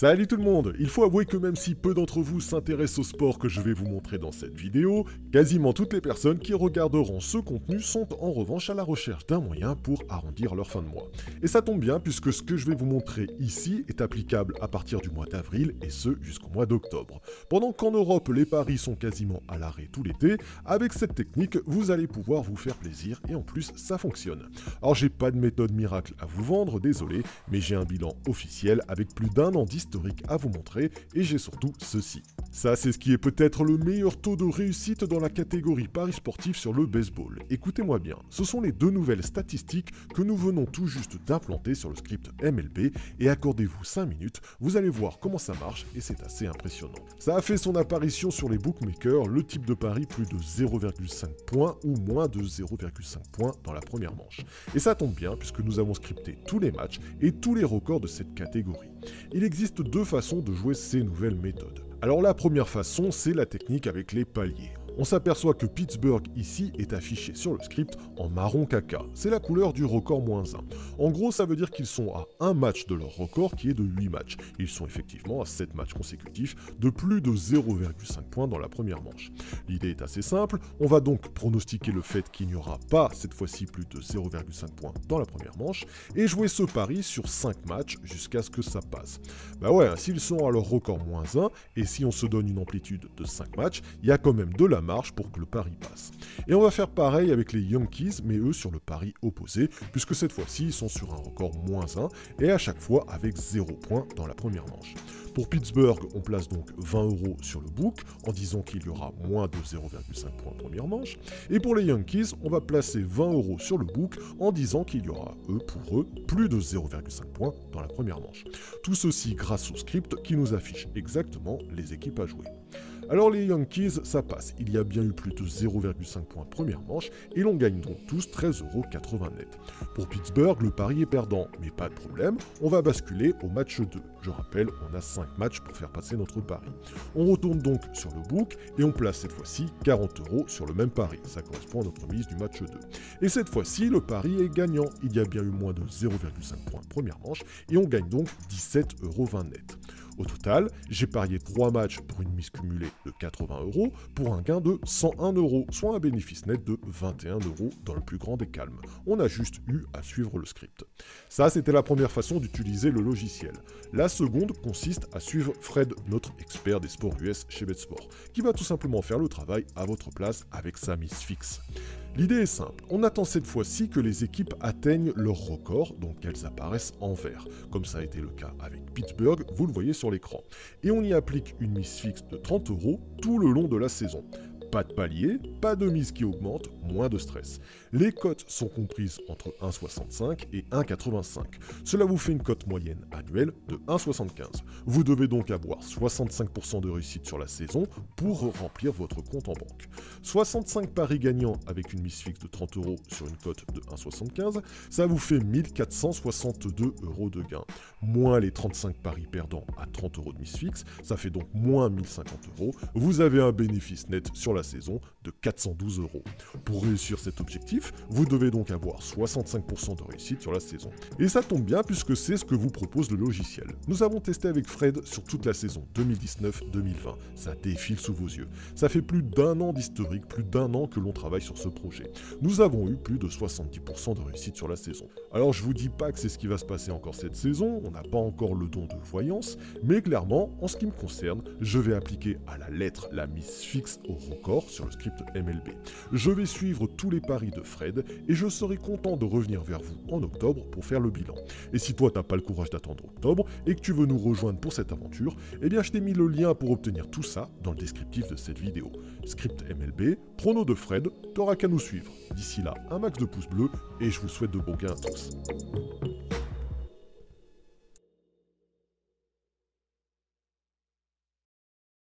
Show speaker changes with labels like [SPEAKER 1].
[SPEAKER 1] Salut tout le monde! Il faut avouer que même si peu d'entre vous s'intéressent au sport que je vais vous montrer dans cette vidéo, quasiment toutes les personnes qui regarderont ce contenu sont en revanche à la recherche d'un moyen pour arrondir leur fin de mois. Et ça tombe bien puisque ce que je vais vous montrer ici est applicable à partir du mois d'avril et ce jusqu'au mois d'octobre. Pendant qu'en Europe les paris sont quasiment à l'arrêt tout l'été, avec cette technique vous allez pouvoir vous faire plaisir et en plus ça fonctionne. Alors j'ai pas de méthode miracle à vous vendre, désolé, mais j'ai un bilan officiel avec plus d'un an d'historique à vous montrer et j'ai surtout ceci. Ça c'est ce qui est peut-être le meilleur taux de réussite dans la catégorie paris sportif sur le baseball. Écoutez-moi bien, ce sont les deux nouvelles statistiques que nous venons tout juste d'implanter sur le script MLB et accordez-vous 5 minutes, vous allez voir comment ça marche et c'est assez impressionnant. Ça a fait son apparition sur les bookmakers, le type de pari plus de 0,5 points ou moins de 0,5 points dans la première manche. Et ça tombe bien puisque nous avons scripté tous les matchs et tous les records de cette catégorie. Il existe deux façons de jouer ces nouvelles méthodes. Alors la première façon, c'est la technique avec les paliers. On s'aperçoit que Pittsburgh ici est affiché sur le script en marron caca. C'est la couleur du record -1. En gros, ça veut dire qu'ils sont à un match de leur record qui est de 8 matchs. Ils sont effectivement à 7 matchs consécutifs de plus de 0,5 points dans la première manche. L'idée est assez simple, on va donc pronostiquer le fait qu'il n'y aura pas cette fois-ci plus de 0,5 points dans la première manche et jouer ce pari sur 5 matchs jusqu'à ce que ça passe. Bah ouais, s'ils sont à leur record -1 et si on se donne une amplitude de 5 matchs, il y a quand même de la marge pour que le pari passe. Et on va faire pareil avec les Yankees, mais eux sur le pari opposé, puisque cette fois-ci ils sont sur un record -1 et à chaque fois avec 0 points dans la première manche. Pour Pittsburgh, on place donc 20 € sur le book en disant qu'il y aura moins de 0,5 points première manche. Et pour les Yankees, on va placer 20 € sur le book en disant qu'il y aura, pour eux, plus de 0,5 points dans la première manche. Tout ceci grâce au script qui nous affiche exactement les équipes à jouer. Alors les Yankees, ça passe, il y a bien eu plus de 0,5 points première manche et l'on gagne donc tous 13,80 € net. Pour Pittsburgh, le pari est perdant, mais pas de problème, on va basculer au match 2. Je rappelle, on a 5 matchs pour faire passer notre pari. On retourne donc sur le book et on place cette fois-ci 40 € sur le même pari, ça correspond à notre mise du match 2. Et cette fois-ci, le pari est gagnant, il y a bien eu moins de 0,5 points première manche et on gagne donc 17,20 € net. Au total, j'ai parié 3 matchs pour une mise cumulée de 80 € pour un gain de 101 €, soit un bénéfice net de 21 € dans le plus grand des calmes. On a juste eu à suivre le script. Ça, c'était la première façon d'utiliser le logiciel. La seconde consiste à suivre Fred, notre expert des sports US chez BetSport, qui va tout simplement faire le travail à votre place avec sa mise fixe. L'idée est simple, on attend cette fois-ci que les équipes atteignent leur record, donc qu'elles apparaissent en vert, comme ça a été le cas avec Pittsburgh, vous le voyez sur l'écran. Et on y applique une mise fixe de 30 € tout le long de la saison. Pas de palier, pas de mise qui augmente, moins de stress. Les cotes sont comprises entre 1,65 et 1,85. Cela vous fait une cote moyenne annuelle de 1,75. Vous devez donc avoir 65% de réussite sur la saison pour remplir votre compte en banque. 65 paris gagnants avec une mise fixe de 30 € sur une cote de 1,75, ça vous fait 1462 € de gain. Moins les 35 paris perdants à 30 € de mise fixe, ça fait donc moins 1050 €. Vous avez un bénéfice net sur la saison de 412 €. Pour réussir cet objectif, vous devez donc avoir 65% de réussite sur la saison. Et ça tombe bien puisque c'est ce que vous propose le logiciel. Nous avons testé avec Fred sur toute la saison 2019-2020. Ça défile sous vos yeux. Ça fait plus d'un an d'historique, plus d'un an que l'on travaille sur ce projet. Nous avons eu plus de 70% de réussite sur la saison. Alors je vous dis pas que c'est ce qui va se passer encore cette saison, on n'a pas encore le don de voyance, mais clairement, en ce qui me concerne, je vais appliquer à la lettre la mise fixe au record sur le script MLB. Je vais suivre tous les paris de Fred et je serai content de revenir vers vous en octobre pour faire le bilan. Et si toi t'as pas le courage d'attendre octobre et que tu veux nous rejoindre pour cette aventure, eh bien je t'ai mis le lien pour obtenir tout ça dans le descriptif de cette vidéo. Script MLB, prono de Fred, t'auras qu'à nous suivre. D'ici là, un max de pouces bleus et je vous souhaite de bons gains à tous.